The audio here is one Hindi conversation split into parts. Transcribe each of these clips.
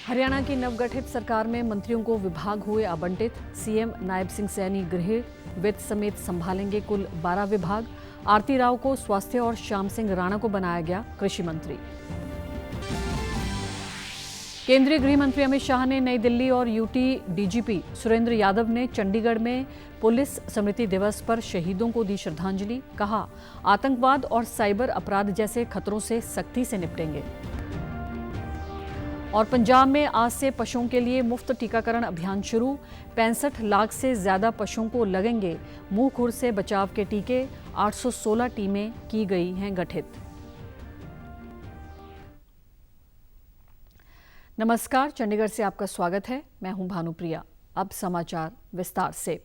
हरियाणा की नवगठित सरकार में मंत्रियों को विभाग हुए आवंटित। सीएम नायब सिंह सैनी गृह वित्त समेत संभालेंगे कुल 12 विभाग। आरती राव को स्वास्थ्य और श्याम सिंह राणा को बनाया गया कृषि मंत्री। केंद्रीय गृह मंत्री अमित शाह ने नई दिल्ली और यूटी डीजीपी सुरेंद्र यादव ने चंडीगढ़ में पुलिस स्मृति दिवस पर शहीदों को दी श्रद्धांजलि। कहा, आतंकवाद और साइबर अपराध जैसे खतरों से सख्ती से निपटेंगे। और पंजाब में आज से पशुओं के लिए मुफ्त टीकाकरण अभियान शुरू। 65 लाख से ज्यादा पशुओं को लगेंगे मुंह खुर से बचाव के टीके। 816 टीमें की गई हैं गठित। नमस्कार, चंडीगढ़ से आपका स्वागत है। मैं हूं भानुप्रिया। अब समाचार विस्तार से।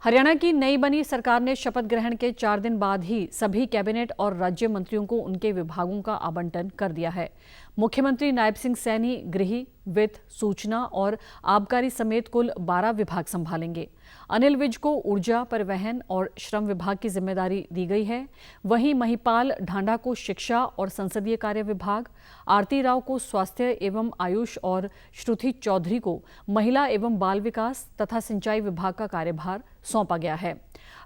हरियाणा की नई बनी सरकार ने शपथ ग्रहण के 4 दिन बाद ही सभी कैबिनेट और राज्य मंत्रियों को उनके विभागों का आवंटन कर दिया है। मुख्यमंत्री नायब सिंह सैनी गृह, वित्त, सूचना और आबकारी समेत कुल 12 विभाग संभालेंगे। अनिल विज को ऊर्जा, परिवहन और श्रम विभाग की जिम्मेदारी दी गई है। वहीं महिपाल ढांडा को शिक्षा और संसदीय कार्य विभाग, आरती राव को स्वास्थ्य एवं आयुष और श्रुति चौधरी को महिला एवं बाल विकास तथा सिंचाई विभाग का कार्यभार सौंपा गया है।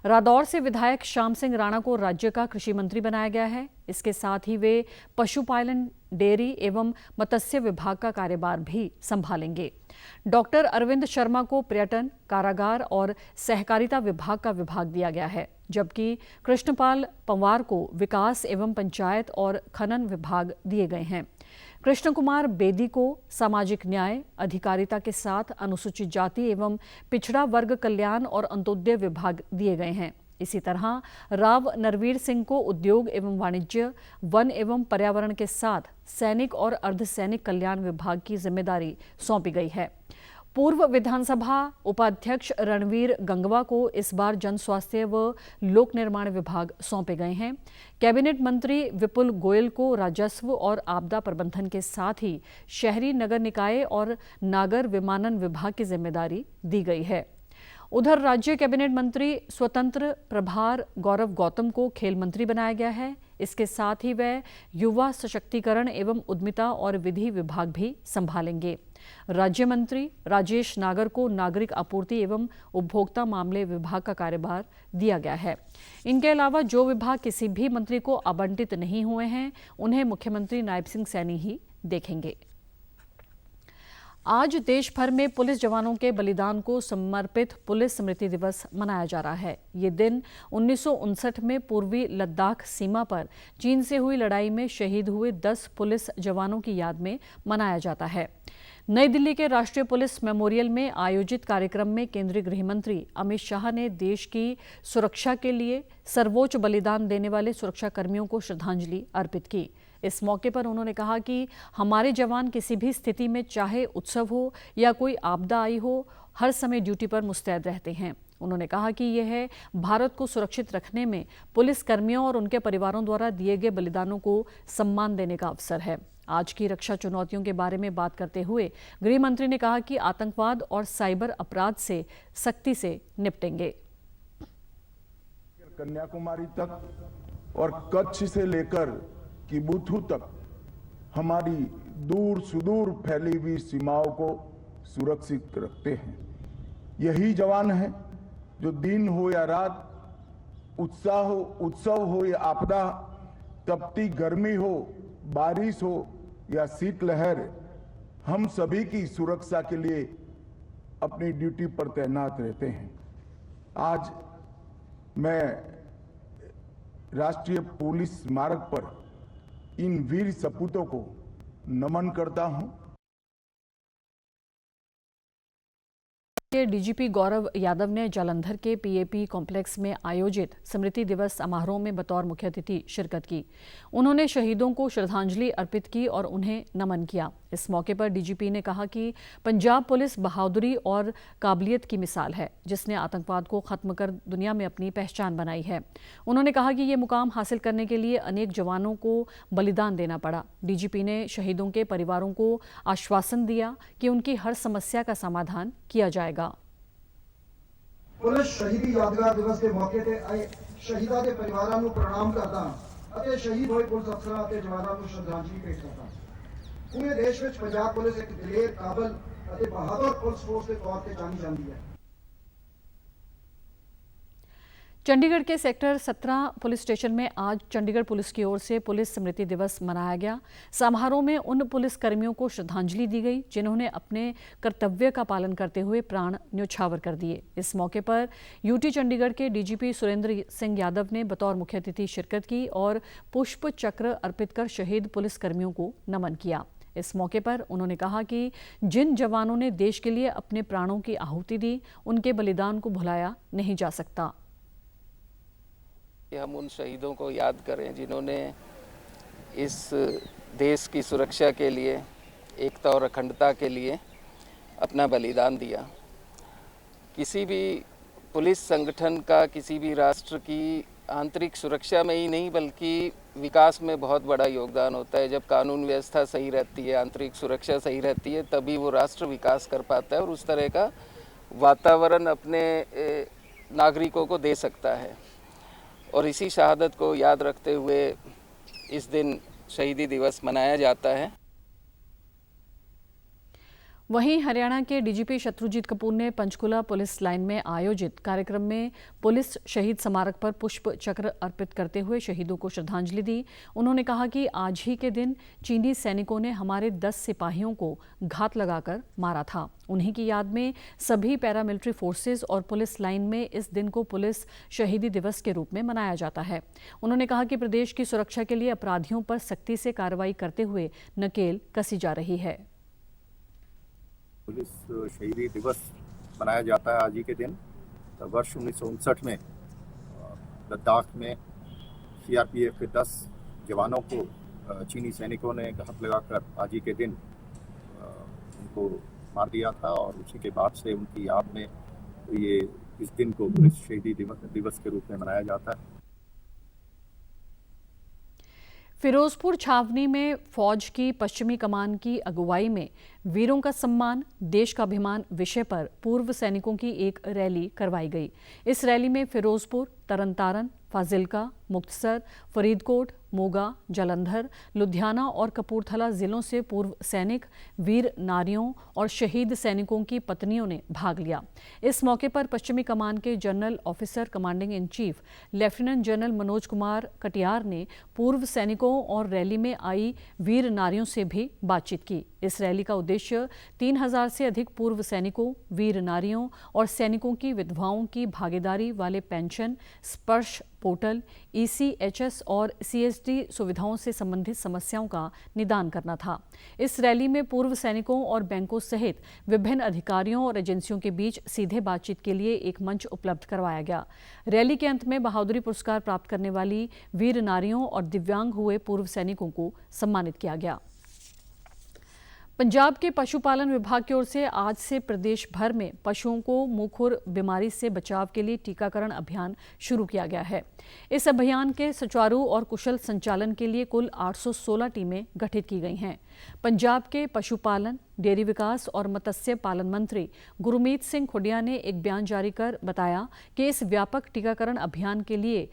रादौर से विधायक श्याम सिंह राणा को राज्य का कृषि मंत्री बनाया गया है। इसके साथ ही वे पशुपालन, डेयरी एवं मत्स्य विभाग का कार्यभार भी संभालेंगे। डॉक्टर अरविंद शर्मा को पर्यटन, कारागार और सहकारिता विभाग का विभाग दिया गया है, जबकि कृष्णपाल पंवार को विकास एवं पंचायत और खनन विभाग दिए गए हैं। कृष्ण कुमार बेदी को सामाजिक न्याय, अधिकारिता के साथ अनुसूचित जाति एवं पिछड़ा वर्ग कल्याण और अंत्योदय विभाग दिए गए हैं। इसी तरह राव नरवीर सिंह को उद्योग एवं वाणिज्य, वन एवं पर्यावरण के साथ सैनिक और अर्धसैनिक कल्याण विभाग की जिम्मेदारी सौंपी गई है। पूर्व विधानसभा उपाध्यक्ष रणवीर गंगवा को इस बार जन स्वास्थ्य व लोक निर्माण विभाग सौंपे गए हैं। कैबिनेट मंत्री विपुल गोयल को राजस्व और आपदा प्रबंधन के साथ ही शहरी नगर निकाय और नागर विमानन विभाग की जिम्मेदारी दी गई है। उधर राज्य कैबिनेट मंत्री स्वतंत्र प्रभार गौरव गौतम को खेल मंत्री बनाया गया है। इसके साथ ही वह युवा सशक्तिकरण एवं उद्यमिता और विधि विभाग भी संभालेंगे। राज्य मंत्री राजेश नागर को नागरिक आपूर्ति एवं उपभोक्ता मामले विभाग का कार्यभार दिया गया है। इनके अलावा जो विभाग किसी भी मंत्री को आवंटित नहीं हुए हैं, उन्हें मुख्यमंत्री नायब सिंह सैनी ही देखेंगे। आज देश भर में पुलिस जवानों के बलिदान को समर्पित पुलिस स्मृति दिवस मनाया जा रहा है। ये दिन 1959 में पूर्वी लद्दाख सीमा पर चीन से हुई लड़ाई में शहीद हुए 10 पुलिस जवानों की याद में मनाया जाता है। नई दिल्ली के राष्ट्रीय पुलिस मेमोरियल में आयोजित कार्यक्रम में केंद्रीय गृह मंत्री अमित शाह ने देश की सुरक्षा के लिए सर्वोच्च बलिदान देने वाले सुरक्षाकर्मियों को श्रद्धांजलि अर्पित की। इस मौके पर उन्होंने कहा कि हमारे जवान किसी भी स्थिति में, चाहे उत्सव हो या कोई आपदा आई हो, हर समय ड्यूटी पर मुस्तैद रहते हैं। उन्होंने कहा कि यह भारत को सुरक्षित रखने में पुलिस कर्मियों और उनके परिवारों द्वारा दिए गए बलिदानों को सम्मान देने का अवसर है। आज की रक्षा चुनौतियों के बारे में बात करते हुए गृह मंत्री ने कहा कि आतंकवाद और साइबर अपराध से सख्ती से निपटेंगे। कन्याकुमारी तक और कच्छ से लेकर किबुथु तक हमारी दूर सुदूर फैली हुई सीमाओं को सुरक्षित रखते हैं। यही जवान हैं जो दिन हो या रात, उत्सव हो या आपदा, तपती गर्मी हो, बारिश हो या शीतलहर, हम सभी की सुरक्षा के लिए अपनी ड्यूटी पर तैनात रहते हैं। आज मैं राष्ट्रीय पुलिस स्मारक पर इन वीर सपूतों को नमन करता हूं। डीजीपी गौरव यादव ने जालंधर के पीएपी कॉम्प्लेक्स में आयोजित स्मृति दिवस समारोह में बतौर मुख्य अतिथि शिरकत की। उन्होंने शहीदों को श्रद्धांजलि अर्पित की और उन्हें नमन किया। इस मौके पर डीजीपी ने कहा कि पंजाब पुलिस बहादुरी और काबिलियत की मिसाल है, जिसने आतंकवाद को खत्म कर दुनिया में अपनी पहचान बनाई है। उन्होंने कहा कि ये मुकाम हासिल करने के लिए अनेक जवानों को बलिदान देना पड़ा। डीजीपी ने शहीदों के परिवारों को आश्वासन दिया कि उनकी हर समस्या का समाधान किया जाएगा। पुलिस शहीदी यादगार दिवस के मौके ਤੇ ਆਏ ਸ਼ਹੀਦਾਂ ਦੇ ਪਰਿਵਾਰਾਂ ਨੂੰ ਪ੍ਰਣਾਮ ਕਰਦਾ ਅਤੇ ਸ਼ਹੀਦ ਹੋਏ ਪੁਲਿਸ ਅਫਸਰਾਂ ਅਤੇ ਜਵਾਨਾਂ ਨੂੰ ਸ਼ਰਧਾਂਜਲੀ ਭੇਟ ਕਰਦਾ। ਪੂਰੇ ਦੇਸ਼ ਵਿੱਚ ਪੰਜਾਬ ਪੁਲਿਸ ਇੱਕ ਦਲੇਰ, ਕਾਬਲ ਅਤੇ ਬਹਾਦਰ ਪੁਲਿਸ ਫੋਰਸ ਦੇ ਤੌਰ ਤੇ ਜਾਣੀ ਜਾਂਦੀ ਹੈ। चंडीगढ़ के सेक्टर 17 पुलिस स्टेशन में आज चंडीगढ़ पुलिस की ओर से पुलिस स्मृति दिवस मनाया गया। समारोह में उन पुलिस कर्मियों को श्रद्धांजलि दी गई जिन्होंने अपने कर्तव्य का पालन करते हुए प्राण न्योछावर कर दिए। इस मौके पर यूटी चंडीगढ़ के डीजीपी सुरेंद्र सिंह यादव ने बतौर मुख्य अतिथि शिरकत की और पुष्प चक्र अर्पित कर शहीद पुलिस कर्मियों को नमन किया। इस मौके पर उन्होंने कहा कि जिन जवानों ने देश के लिए अपने प्राणों की आहुति दी, उनके बलिदान को भुलाया नहीं जा सकता। हम उन शहीदों को याद करें जिन्होंने इस देश की सुरक्षा के लिए, एकता और अखंडता के लिए अपना बलिदान दिया। किसी भी पुलिस संगठन का किसी भी राष्ट्र की आंतरिक सुरक्षा में ही नहीं बल्कि विकास में बहुत बड़ा योगदान होता है। जब कानून व्यवस्था सही रहती है, आंतरिक सुरक्षा सही रहती है, तभी वो राष्ट्र विकास कर पाता है और उस तरह का वातावरण अपने नागरिकों को दे सकता है। और इसी शहादत को याद रखते हुए इस दिन शहीदी दिवस मनाया जाता है। वहीं हरियाणा के डीजीपी शत्रुजीत कपूर ने पंचकुला पुलिस लाइन में आयोजित कार्यक्रम में पुलिस शहीद स्मारक पर पुष्प चक्र अर्पित करते हुए शहीदों को श्रद्धांजलि दी। उन्होंने कहा कि आज ही के दिन चीनी सैनिकों ने हमारे 10 सिपाहियों को घात लगाकर मारा था। उन्हीं की याद में सभी पैरामिलिट्री फोर्सेस और पुलिस लाइन में इस दिन को पुलिस शहीदी दिवस के रूप में मनाया जाता है। उन्होंने कहा कि प्रदेश की सुरक्षा के लिए अपराधियों पर सख्ती से कार्रवाई करते हुए नकेल कसी जा रही है। पुलिस शहीदी दिवस मनाया जाता है आज ही के दिन। वर्ष 1959 में लद्दाख में सीआरपीएफ के 10 जवानों को चीनी सैनिकों ने घात लगाकर आज ही के दिन उनको मार दिया था और उसी के बाद से उनकी याद में ये इस दिन को पुलिस शहीदी दिवस के रूप में मनाया जाता है। फिरोजपुर छावनी में फौज की पश्चिमी कमान की अगुवाई में वीरों का सम्मान, देश का अभिमान विषय पर पूर्व सैनिकों की एक रैली करवाई गई। इस रैली में फिरोजपुर, तरनतारन, फाजिल्का, मुक्तसर, फरीदकोट, मोगा, जालंधर, लुधियाना और कपूरथला जिलों से पूर्व सैनिक, वीर नारियों और शहीद सैनिकों की पत्नियों ने भाग लिया। इस मौके पर पश्चिमी कमान के general officer commanding in chief lieutenant general Manoj Kumar Katiyar ने पूर्व सैनिकों और रैली में आई वीर नारियों से भी बातचीत की। इस रैली का उद्देश्य 3000 से अधिक पूर्व सैनिकों, वीर नारियों और सैनिकों की विधवाओं की भागीदारी वाले पेंशन, स्पर्श पोर्टल, ECHS और CSD सुविधाओं से संबंधित समस्याओं का निदान करना था। इस रैली में पूर्व सैनिकों और बैंकों सहित विभिन्न अधिकारियों और एजेंसियों के बीच सीधे बातचीत के लिए एक मंच उपलब्ध करवाया गया। रैली के अंत में बहादुरी पुरस्कार प्राप्त करने वाली वीर नारियों और दिव्यांग हुए पूर्व सैनिकों को सम्मानित किया गया। पंजाब के पशुपालन विभाग की ओर से आज से प्रदेश भर में पशुओं को मुंहखुर बीमारी से बचाव के लिए टीकाकरण अभियान शुरू किया गया है। इस अभियान के सुचारू और कुशल संचालन के लिए कुल 816 टीमें गठित की गई हैं। पंजाब के पशुपालन, डेयरी विकास और मत्स्य पालन मंत्री गुरमीत सिंह खुडिया ने एक बयान जारी कर बताया कि इस व्यापक टीकाकरण अभियान के लिए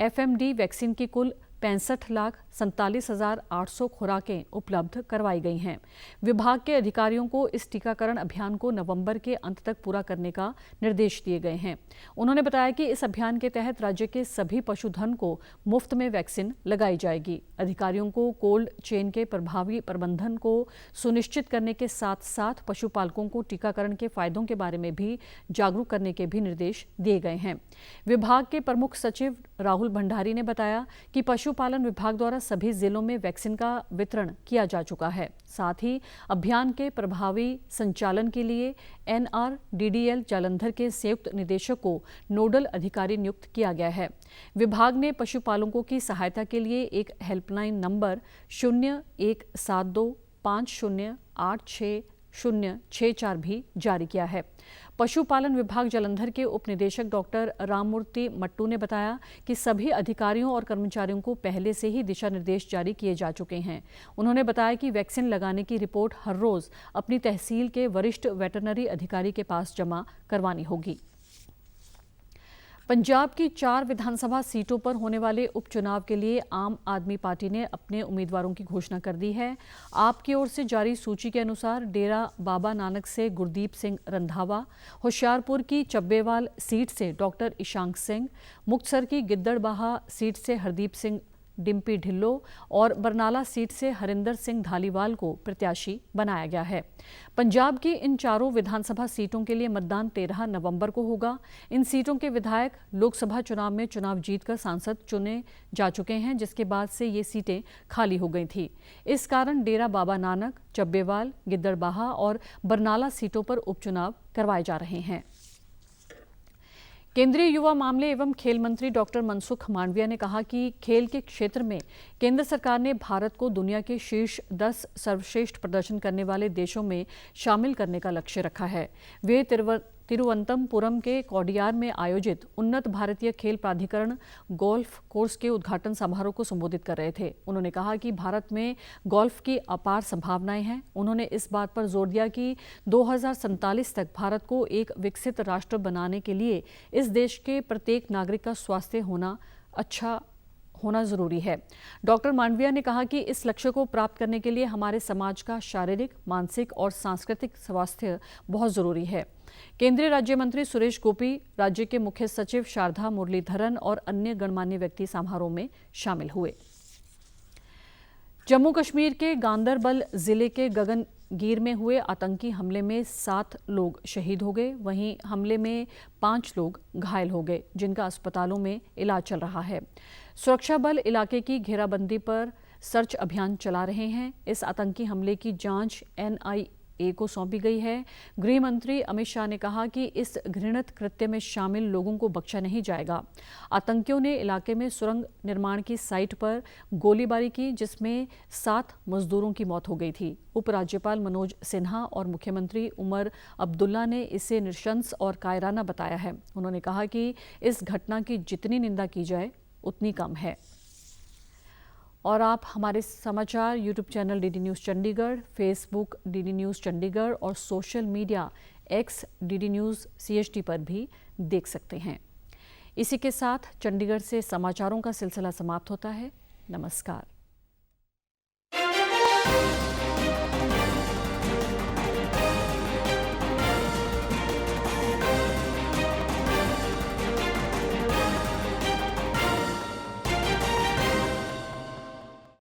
FMD वैक्सीन की कुल 65,47,800 खुराकें उपलब्ध करवाई गई हैं। विभाग के अधिकारियों को इस टीकाकरण अभियान को नवंबर के अंत तक पूरा करने का निर्देश दिए गए हैं। उन्होंने बताया कि इस अभियान के तहत राज्य के सभी पशुधन को मुफ्त में वैक्सीन लगाई जाएगी। अधिकारियों को कोल्ड चेन के प्रभावी प्रबंधन को सुनिश्चित करने के साथ साथ पशुपालकों को टीकाकरण के फायदों के बारे में भी जागरूक करने के भी निर्देश दिए गए हैं। विभाग के प्रमुख सचिव राहुल भंडारी ने बताया कि पशुपालन विभाग द्वारा सभी जिलों में वैक्सीन का वितरण किया जा चुका है। साथ ही अभियान के प्रभावी संचालन के लिए NRDDL जालंधर के संयुक्त निदेशक को नोडल अधिकारी नियुक्त किया गया है। विभाग ने पशुपालकों की सहायता के लिए एक हेल्पलाइन नंबर 0172 50866064 भी जारी किया है। पशुपालन विभाग जालंधर के उप निदेशक डॉक्टर राममूर्ति मट्टू ने बताया कि सभी अधिकारियों और कर्मचारियों को पहले से ही दिशा निर्देश जारी किए जा चुके हैं। उन्होंने बताया कि वैक्सीन लगाने की रिपोर्ट हर रोज अपनी तहसील के वरिष्ठ वेटरनरी अधिकारी के पास जमा करवानी होगी। पंजाब की 4 विधानसभा सीटों पर होने वाले उपचुनाव के लिए आम आदमी पार्टी ने अपने उम्मीदवारों की घोषणा कर दी है। आप की ओर से जारी सूची के अनुसार डेरा बाबा नानक से गुरदीप सिंह रंधावा, होशियारपुर की चब्बेवाल सीट से डॉक्टर ईशांक सिंह, मुक्तसर की गिद्दड़बाहा सीट से हरदीप सिंह डिम्पी ढिल्लो और बरनाला सीट से हरिंदर सिंह धालीवाल को प्रत्याशी बनाया गया है। पंजाब की इन चारों विधानसभा सीटों के लिए मतदान 13 नवंबर को होगा। इन सीटों के विधायक लोकसभा चुनाव में चुनाव जीतकर सांसद चुने जा चुके हैं, जिसके बाद से ये सीटें खाली हो गई थी। इस कारण डेरा बाबा नानक, चब्बेवाल, गिद्दड़बाहा और बरनाला सीटों पर उपचुनाव करवाए जा रहे हैं। केंद्रीय युवा मामले एवं खेल मंत्री डॉक्टर मनसुख मांडविया ने कहा कि खेल के क्षेत्र में केंद्र सरकार ने भारत को दुनिया के शीर्ष 10 सर्वश्रेष्ठ प्रदर्शन करने वाले देशों में शामिल करने का लक्ष्य रखा है। वे तिरुवनंतपुरम के कोडियार में आयोजित उन्नत भारतीय खेल प्राधिकरण गोल्फ कोर्स के उद्घाटन समारोह को संबोधित कर रहे थे। उन्होंने कहा कि भारत में गोल्फ की अपार संभावनाएं हैं। उन्होंने इस बात पर जोर दिया कि 2047 तक भारत को एक विकसित राष्ट्र बनाने के लिए इस देश के प्रत्येक नागरिक का स्वास्थ्य अच्छा होना जरूरी है। डॉक्टर मांडविया ने कहा कि इस लक्ष्य को प्राप्त करने के लिए हमारे समाज का शारीरिक, मानसिक और सांस्कृतिक स्वास्थ्य बहुत जरूरी है। केंद्रीय राज्य मंत्री सुरेश गोपी, राज्य के मुख्य सचिव शारदा मुरलीधरन और अन्य गणमान्य व्यक्ति समारोह में शामिल हुए। जम्मू कश्मीर के गांदरबल जिले के गगनगीर में हुए आतंकी हमले में 7 लोग शहीद हो गए। वहीं हमले में 5 लोग घायल हो गए, जिनका अस्पतालों में इलाज चल रहा है। सुरक्षा बल इलाके की घेराबंदी पर सर्च अभियान चला रहे हैं। इस आतंकी हमले की जांच NIA को सौंपी गई है। गृह मंत्री अमित शाह ने कहा कि इस घृणित कृत्य में शामिल लोगों को बख्शा नहीं जाएगा। आतंकियों ने इलाके में सुरंग निर्माण की साइट पर गोलीबारी की, जिसमें 7 मजदूरों की मौत हो गई थी। उपराज्यपाल मनोज सिन्हा और मुख्यमंत्री उमर अब्दुल्ला ने इसे नृशंस और कायराना बताया है। उन्होंने कहा कि इस घटना की जितनी निंदा की जाए उतनी कम है। और आप हमारे समाचार YouTube channel DD news Chandigarh, Facebook DD news Chandigarh और social media X DD news CHD पर भी देख सकते हैं। इसी के साथ चंडीगढ़ से समाचारों का सिलसिला समाप्त होता है। नमस्कार।